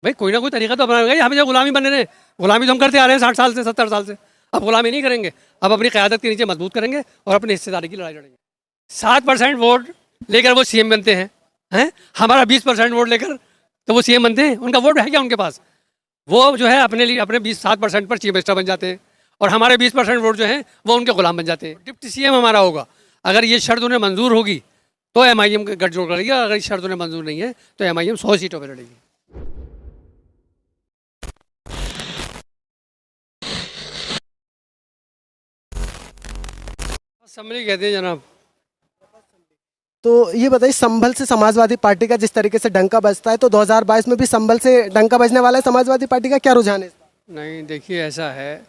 भाई कोई ना कोई तरीका तो अपनाएंगे। हमें जो गुलामी बने रहे, गुलामी तो हम करते आ रहे हैं 60 साल से, 70 साल से। अब गुलामी नहीं करेंगे, अब अपनी क़यादत के नीचे मजबूत करेंगे और अपनी हिस्सेदारी की लड़ाई लड़ेंगे। 7% वोट लेकर वो सीएम बनते हैं हमारा 20% वोट लेकर तो वो सीएम बनते हैं। उनका वोट है क्या उनके पास? वो जो है अपने लिए अपने 7% पर चीफ मिनिस्टर बन जाते हैं और हमारे 20% वोट जो हैं वो उनके गुलाम बन जाते हैं। डिप्टी सीएम हमारा होगा। अगर ये शर्त उन्हें मंजूर होगी तो एमआईएम गठजोड़ करेगी, अगर ये शर्त उन्हें मंजूर नहीं है तो एमआईएम 100 सीटों पर लड़ेगी। असेंबली कहते हैं जनाब। तो ये बताइए, संभल से समाजवादी पार्टी का जिस तरीके से डंका बजता है, तो 2022 में भी संभल से डंका बजने वाला है समाजवादी पार्टी का, क्या रुझान है? नहीं देखिए, ऐसा है,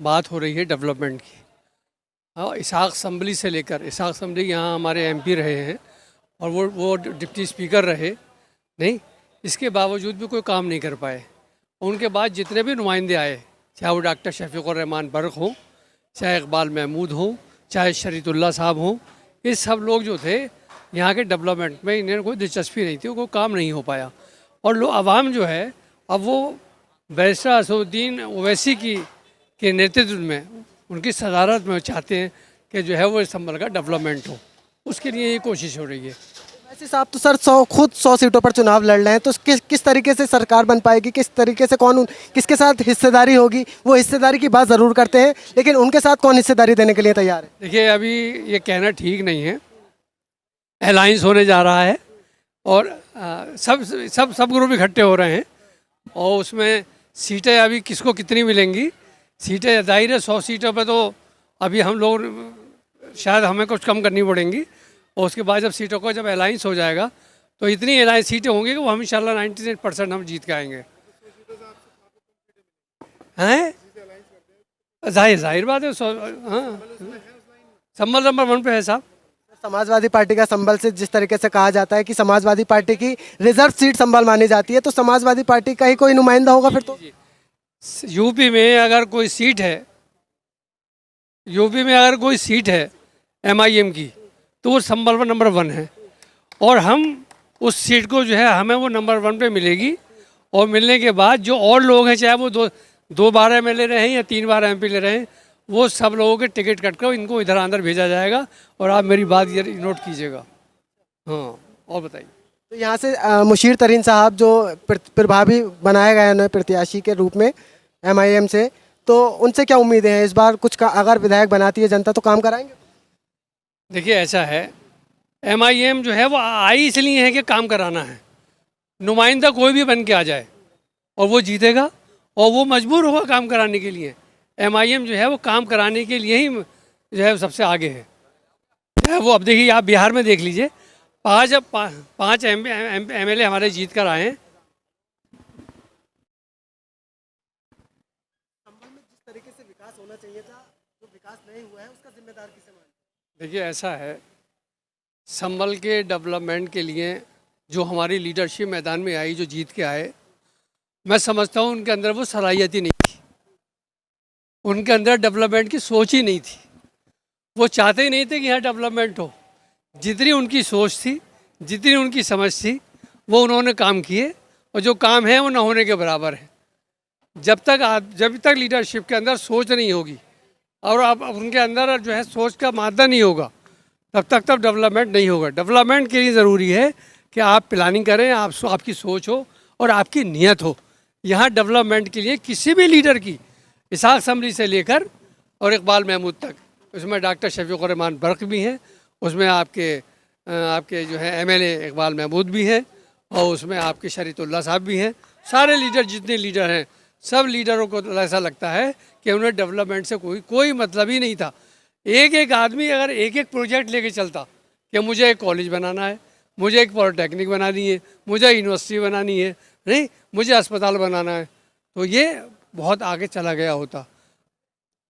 बात हो रही है डेवलपमेंट की। हाँ, इसाक असम्बली से लेकर, इसाक असम्बली यहाँ हमारे एमपी रहे हैं और वो डिप्टी स्पीकर रहे नहीं, इसके बावजूद भी कोई काम नहीं कर पाए। उनके बाद जितने भी नुमाइंदे आए, चाहे वो डॉक्टर शफीकुर रहमान बर्क हो, चाहे इकबाल महमूद हो, चाहे शरीतुल्लाह साहब हों, ये सब लोग जो थे यहाँ के डेवलपमेंट में इन्हें कोई दिलचस्पी नहीं थी, कोई काम नहीं हो पाया। और लोग आवाम जो है अब वो बैरिस्टर असदुद्दीन ओवैसी के नेतृत्व में, उनकी सदारत में चाहते हैं कि जो है वो इस संभल का डेवलपमेंट हो, उसके लिए ये कोशिश हो रही है। वैसे साहब तो सर 100 सीटों पर चुनाव लड़ रहे हैं, तो किस तरीके से सरकार बन पाएगी, किस तरीके से किसके साथ हिस्सेदारी होगी? वो हिस्सेदारी की बात ज़रूर करते हैं, लेकिन उनके साथ कौन हिस्सेदारी देने के लिए तैयार है? देखिए, अभी ये कहना ठीक नहीं है। अलायंस होने जा रहा है और सब ग्रुप इकट्ठे हो रहे हैं और उसमें सीटें अभी किसको कितनी मिलेंगी, सीटें जाहिर है 100 सीटों पे तो अभी हम लोग शायद हमें कुछ कम करनी पड़ेंगी और उसके बाद जब सीटों को जब अलायंस हो जाएगा तो इतनी अलायंस सीटें होंगी कि वो हम इंशाल्लाह 98% हम जीत के आएंगे। हैं, जाहिर बात है। हाँ, संभल नंबर 1 पे है साहब। समाजवादी पार्टी का संभल से जिस तरीके से कहा जाता है कि समाजवादी पार्टी की रिजर्व सीट संभल मानी जाती है, तो समाजवादी पार्टी का ही कोई नुमाइंदा होगा फिर तो? यूपी में अगर कोई सीट है, यूपी में अगर कोई सीट है एमआईएम की, तो वो संभल पर नंबर 1 है और हम उस सीट को जो है हमें वो नंबर 1 पे मिलेगी। और मिलने के बाद जो और लोग हैं, चाहे वो दो बार एमएलए रहे हैं या 3 बार एमपी ले रहे हैं, वो सब लोगों के टिकट कट कर इनको इधर अंदर भेजा जाएगा। और आप मेरी बात ये नोट कीजिएगा। हाँ, और बताइए। तो यहाँ से मुशीर तरीन साहब जो प्रभावी बनाया गया है प्रत्याशी के रूप में एमआईएम से, तो उनसे क्या उम्मीदें हैं इस बार? अगर विधायक बनाती है जनता तो काम कराएंगे? देखिए, ऐसा है, एमआईएम जो है वो आई इसलिए है कि काम कराना है। नुमाइंदा कोई भी बन के आ जाए और वो जीतेगा और वो मजबूर होगा काम कराने के लिए। एमआईएम जो है वो काम कराने के लिए ही जो है सबसे आगे है। वो अब देखिए, आप बिहार में देख लीजिए, 5 एमएलए हमारे जीत कर आए हैं। संभल में जिस तरीके से विकास होना चाहिए था, जो विकास नहीं हुआ है, उसका जिम्मेदार किसे मानते? देखिए, ऐसा है, संभल के डेवलपमेंट के लिए जो हमारी लीडरशिप मैदान में आई, जो जीत के आए, मैं समझता हूँ उनके अंदर वो सलाहियत ही नहीं थी, उनके अंदर डेवलपमेंट की सोच ही नहीं थी। वो चाहते ही नहीं थे कि यहाँ डेवलपमेंट हो। जितनी उनकी सोच थी, जितनी उनकी समझ थी, वो उन्होंने काम किए और जो काम है वो न होने के बराबर है। जब तक लीडरशिप के अंदर सोच नहीं होगी और अब उनके अंदर जो है सोच का मादा नहीं होगा, तब डेवलपमेंट नहीं होगा। डेवलपमेंट के लिए ज़रूरी है कि आप प्लानिंग करें, आपकी सोच हो और आपकी नीयत हो। यहाँ डेवलपमेंट के लिए किसी भी लीडर की, इसाक असम्बली से लेकर और इकबाल महमूद तक, उसमें डॉक्टर शफीकुर रहमान बर्क भी हैं, उसमें आपके जो है एमएलए इकबाल महमूद भी हैं और उसमें आपके शरीतुल्लाह साहब भी हैं। सारे लीडर, जितने लीडर हैं, सब लीडरों को ऐसा लगता है कि उन्हें डेवलपमेंट से कोई मतलब ही नहीं था। एक आदमी अगर एक प्रोजेक्ट लेके चलता कि मुझे एक कॉलेज बनाना है, मुझे एक पॉलिटेक्निक बनानी है, मुझे यूनिवर्सिटी बनानी है, नहीं मुझे अस्पताल बनाना है, तो ये बहुत आगे चला गया होता।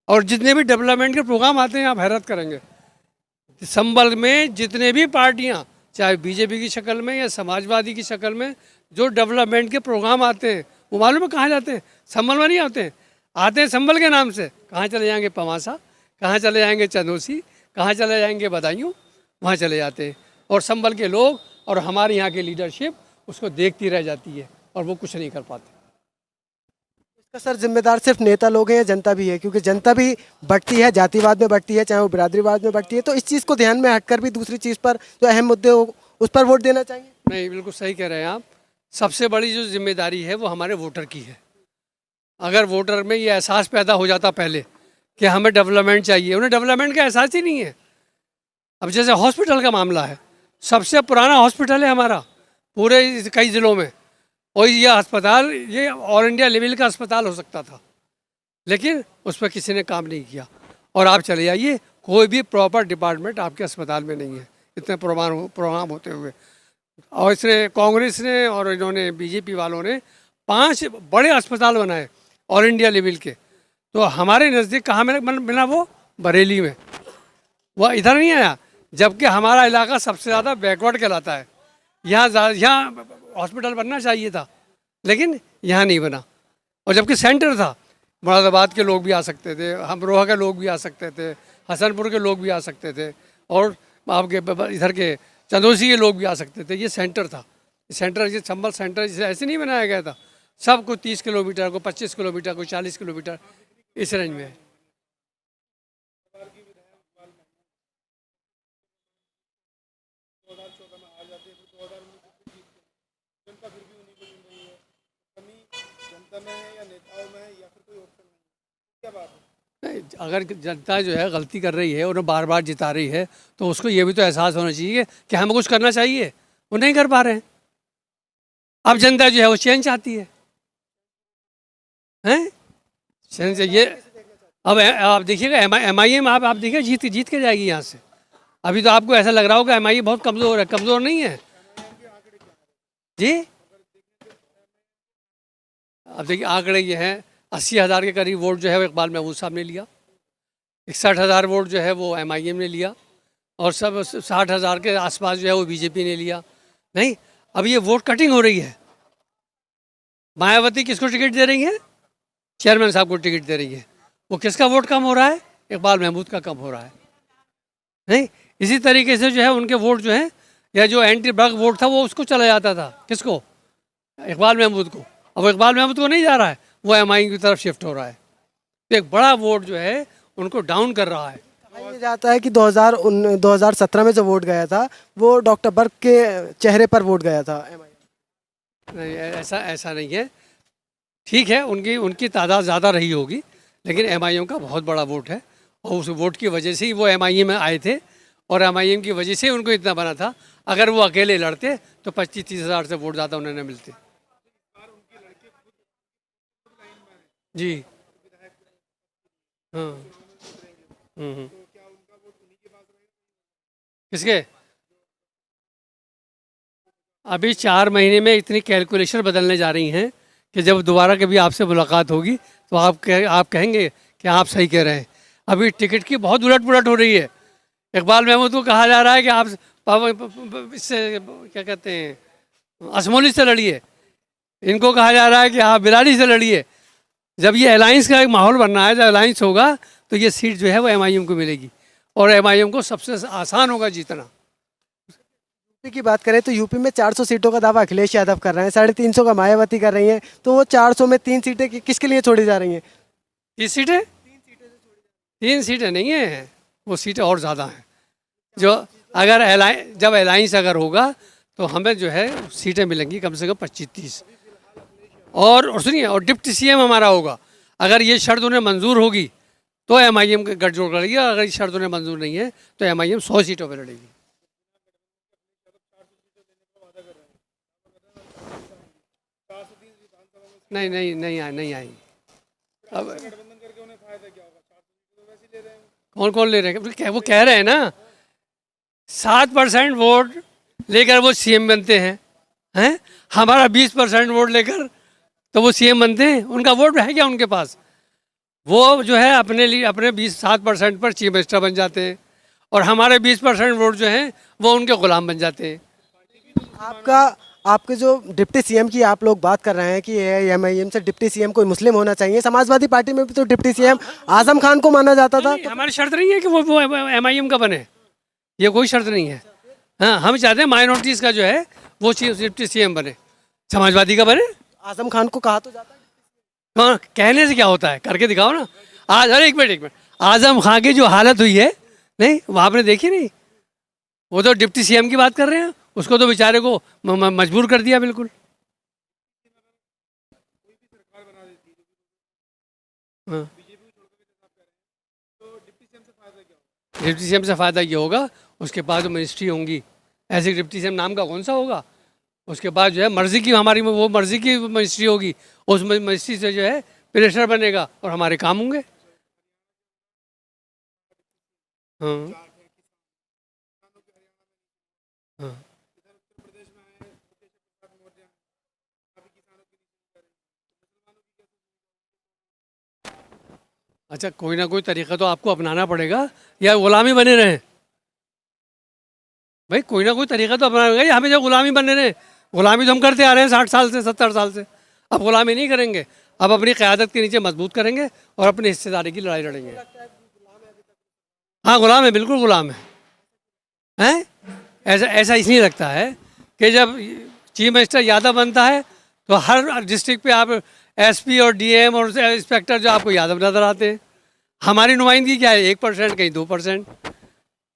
और जितने भी डेवलपमेंट के प्रोग्राम आते हैं, आप हैरत करेंगे, संभल में जितने भी पार्टियां, चाहे बीजेपी की शक्ल में या समाजवादी की शक्ल में, जो डेवलपमेंट के प्रोग्राम आते हैं, वो मालूम है कहाँ जाते हैं? संभल में नहीं आते हैं संभल के नाम से। कहाँ चले जाएंगे? पवासा, कहाँ चले जाएंगे? चंदौसी, कहाँ चले जाएंगे? बदायूं, वहाँ चले जाते हैं। और संभल के लोग और हमारे यहाँ की लीडरशिप उसको देखती रह जाती है और वो कुछ नहीं कर पाते। इसका सर जिम्मेदार सिर्फ नेता लोग हैं या जनता भी है? क्योंकि जनता भी बढ़ती है, जातिवाद में बढ़ती है, चाहे वो बिरादरीवाद में बढ़ती है, तो इस चीज़ को ध्यान में हटकर भी दूसरी चीज़ पर जो अहम मुद्दे हो उस पर वोट देना चाहिए। नहीं, बिल्कुल सही कह रहे हैं आप। सबसे बड़ी जो जिम्मेदारी है वो हमारे वोटर की है। अगर वोटर में ये एहसास पैदा हो जाता पहले कि हमें डेवलपमेंट चाहिए, उन्हें डेवलपमेंट का एहसास ही नहीं है। अब जैसे हॉस्पिटल का मामला है, सबसे पुराना हॉस्पिटल है हमारा पूरे कई ज़िलों में, और ये अस्पताल ये ऑल इंडिया लेवल का अस्पताल हो सकता था, लेकिन उस पर किसी ने काम नहीं किया। और आप चले जाइए, कोई भी प्रॉपर डिपार्टमेंट आपके अस्पताल में नहीं है, इतने प्रोग्राम होते हुए। और इसने कांग्रेस ने और इन्होंने बीजेपी वालों ने 5 बड़े अस्पताल बनाए ऑल इंडिया लेवल के, तो हमारे नज़दीक कहाँ मिला वो? बरेली में। वह इधर नहीं आया, जबकि हमारा इलाका सबसे ज़्यादा बैकवर्ड कहलाता है। यहाँ हॉस्पिटल बनना चाहिए था, लेकिन यहाँ नहीं बना। और जबकि सेंटर था, मुरादाबाद के लोग भी आ सकते थे, अमरोहा के लोग भी आ सकते थे, हसनपुर के लोग भी आ सकते थे, और आपके इधर के चंदौसी के लोग भी आ सकते थे। ये सेंटर था। सेंटर ये चंबल सेंटर ऐसे नहीं बनाया गया था। सब को 30 किलोमीटर, को 25 किलोमीटर, को 40 किलोमीटर, इस रेंज में है। नहीं, अगर जनता जो है गलती कर रही है, उन्हें बार बार जिता रही है, तो उसको ये भी तो एहसास होना चाहिए कि हमें कुछ करना चाहिए। वो नहीं कर पा रहे हैं। अब जनता जो है वो चेंज चाहती है, हैं? चेंज चाहिए। अब आप देखिएगा MIM आप देखिए जीत के जाएगी यहाँ से। अभी तो आपको ऐसा लग रहा होगा MIM बहुत कमज़ोर है, कमज़ोर नहीं है जी। अब देखिए आंकड़े ये हैं, 80,000 के करीब वोट जो है वो इकबाल महमूद साहब ने लिया, 61,000 वोट जो है वो MIM ने लिया, और सब 60,000 के आसपास जो है वो बीजेपी ने लिया। नहीं, अब ये वोट कटिंग हो रही है। मायावती किसको टिकट दे रही है? चेयरमैन साहब को टिकट दे रही है। वो किसका वोट कम हो रहा है? इकबाल महमूद का कम हो रहा है। नहीं, इसी तरीके से जो है उनके वोट जो है, या जो एंटी ब्लैक वोट था वो उसको चला जाता था, किसको? इकबाल महमूद को। अब इकबाल महमूद को नहीं जा रहा है, वो MIM की तरफ शिफ्ट हो रहा है। तो एक बड़ा वोट जो है उनको डाउन कर रहा है। कहा यह जाता है कि 2017 में जो वोट गया था वो डॉक्टर बर्क के चेहरे पर वोट गया था MIM। नहीं, ऐसा नहीं है। ठीक है, उनकी तादाद ज़्यादा रही होगी, लेकिन MIM का बहुत बड़ा वोट है, और उस वोट की वजह से ही वो MIM में आए थे, और MIM की वजह से उनको इतना बना था। अगर वो अकेले लड़ते तो 25-30 हज़ार से वोट ज़्यादा उन्हें मिलते। जी हाँ। किसके? अभी 4 महीने में इतनी कैलकुलेशन बदलने जा रही हैं कि जब दोबारा कभी आपसे मुलाकात होगी तो आप कहेंगे कि आप सही कह रहे हैं। अभी टिकट की बहुत उलट पुलट हो रही है। इकबाल महमूद को कहा जा रहा है कि आप इससे क्या कहते हैं, असमोली से लड़िए। इनको कहा जा रहा है कि आप बिलाली से लड़िए। जब ये अलायंस का एक माहौल बन रहा है, जब अलायंस होगा तो ये सीट जो है वो MIM को मिलेगी, और MIM को सबसे आसान होगा जीतना। यूपी की बात करें तो यूपी में 400 सीटों का दावा अखिलेश यादव कर रहे हैं, 350 का मायावती कर रही हैं, तो वो 400 में 3 सीटें किसके लिए छोड़ी जा रही हैं? 30 सीटें? 3 सीटें नहीं है, वो सीटें और ज़्यादा हैं। जो अगर जब अलायंस अगर होगा तो हमें जो है सीटें मिलेंगी कम से कम 25-30। और सुनिए, और डिप्टी CM हमारा होगा। अगर ये शर्त उन्हें मंजूर होगी तो MIM गठजोड़ करेगी, अगर ये शर्त उन्हें मंजूर नहीं है तो MIM 100 सीटों पर लड़ेगी। नहीं आई। अब कौन ले रहे हैं? वो कह रहे हैं ना 7% वोट लेकर वो CM बनते हैं। हमारा 20% वोट लेकर तो वो CM बनते हैं। उनका वोट है क्या उनके पास? वो जो है अपने लिए अपने 7% पर चीफ मिनिस्टर बन जाते हैं, और हमारे 20% वोट जो हैं वो उनके गुलाम बन जाते हैं। आपके जो डिप्टी CM की आप लोग बात कर रहे हैं कि MIM से डिप्टी CM कोई मुस्लिम होना चाहिए, समाजवादी पार्टी में भी तो डिप्टी CM आजम खान को माना जाता था। हमारी शर्त नहीं है कि वो MIM का बने, ये कोई शर्त नहीं है। हाँ, हम चाहते हैं माइनॉरिटीज़ का जो है वो डिप्टी CM बने, समाजवादी का बने। आजम खान को कहा तो जाता है। हाँ, कहने से क्या होता है, करके दिखाओ ना। आज अरे एक मिनट, आजम खान की जो हालत हुई है, नहीं वो आपने देखी नहीं? वो तो डिप्टी सीएम की बात कर रहे हैं, उसको तो बेचारे को मजबूर कर दिया बिल्कुल। हाँ, डिप्टी सीएम से फ़ायदा ये होगा, उसके पास जो मिनिस्ट्री होंगी, ऐसे डिप्टी सीएम नाम का कौन सा होगा? उसके बाद जो है मर्जी की हमारी वो मर्जी की मिनिस्ट्री होगी, उस मिनिस्ट्री से जो है प्रेशर बनेगा और हमारे काम होंगे। हाँ हाँ। अच्छा, कोई ना कोई तरीका तो आपको अपनाना पड़ेगा, या गुलामी बने रहें? भाई कोई ना कोई तरीका तो अपनाना पड़ेगा, या हमें जो गुलामी बने रहें? गुलामी तो हम करते आ रहे हैं 60 साल से, 70 साल से। अब गुलामी नहीं करेंगे, अब अपनी क़यादत के नीचे मजबूत करेंगे और अपनी हिस्सेदारी की लड़ाई लड़ेंगे। हाँ गुलाम है, बिल्कुल गुलाम है। हैं? ऐसा ऐसा इसलिए लगता है कि जब चीफ मिनिस्टर यादव बनता है तो हर डिस्ट्रिक्ट पे आप एसपी और डीएम और इंस्पेक्टर जो आपको यादव नजर आते हैं। हमारी नुमाइंदगी क्या है, 1%, कहीं 2%।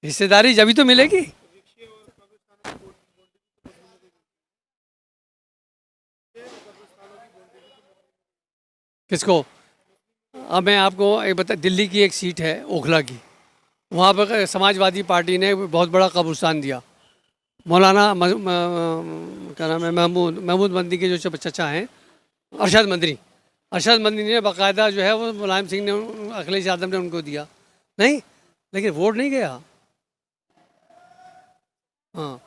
हिस्सेदारी जभी तो मिलेगी। किसको? अब मैं आपको एक बता, दिल्ली की एक सीट है ओखला की, वहाँ पर समाजवादी पार्टी ने बहुत बड़ा कब्रिस्तान दिया। मौलाना क्या नाम है, महमूद महमूद मंदी के जो चचा हैं, अरशद मंदी ने बाकायदा जो है वो मुलायम सिंह ने, अखिलेश यादव ने उनको दिया। नहीं, लेकिन वोट नहीं गया। हाँ,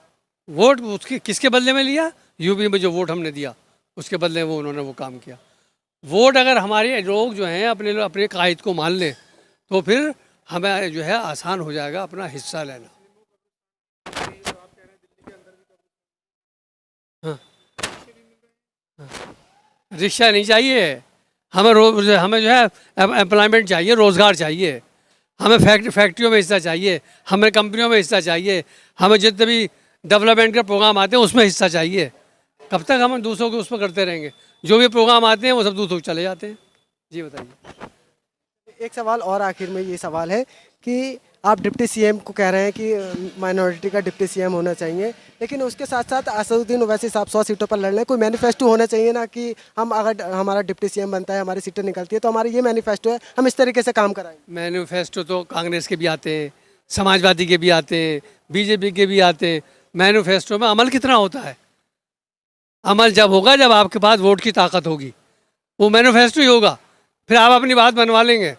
वोट उसके किसके बदले में लिया? यूपी में जो वोट हमने दिया उसके बदले में उन्होंने वो काम किया। वोट अगर हमारे लोग जो हैं अपने अपने कायद को मान लें तो फिर हमें जो है आसान हो जाएगा अपना हिस्सा लेना। हाँ, रिक्शा नहीं चाहिए हमें, हमें जो है एम्प्लॉयमेंट चाहिए, रोज़गार चाहिए। हमें फैक्ट्रियों में हिस्सा चाहिए, हमें कंपनियों में हिस्सा चाहिए, हमें जितने भी डेवलपमेंट के प्रोग्राम आते हैं उसमें हिस्सा चाहिए। कब तक हम दूसरों के उस पर करते रहेंगे? जो भी प्रोग्राम आते हैं वो सब दूसरों को चले जाते हैं। जी बताइए। एक सवाल और आखिर में ये सवाल है कि आप डिप्टी सीएम को कह रहे हैं कि माइनॉरिटी का डिप्टी सीएम होना चाहिए, लेकिन उसके साथ साथ असदुद्दीन ओवैसी साहब 100 सीटों पर लड़ रहे हैं। कोई मैनिफेस्टो होना चाहिए ना कि हम अगर हमारा डिप्टी सीएम बनता है, हमारी सीटें निकलती है तो हमारा ये मैनिफेस्टो है, हम इस तरीके से काम कराएंगे। मैनिफेस्टो तो कांग्रेस के भी आते हैं, समाजवादी के भी आते हैं, बीजेपी के भी आते हैं। मैनिफेस्टो में अमल कितना होता है? अमल जब होगा जब आपके पास वोट की ताकत होगी, वो मैनिफेस्टो ही होगा। फिर आप अपनी बात मनवा लेंगे,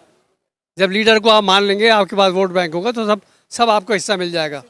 जब लीडर को आप मान लेंगे, आपके पास वोट बैंक होगा तो सब आपको हिस्सा मिल जाएगा।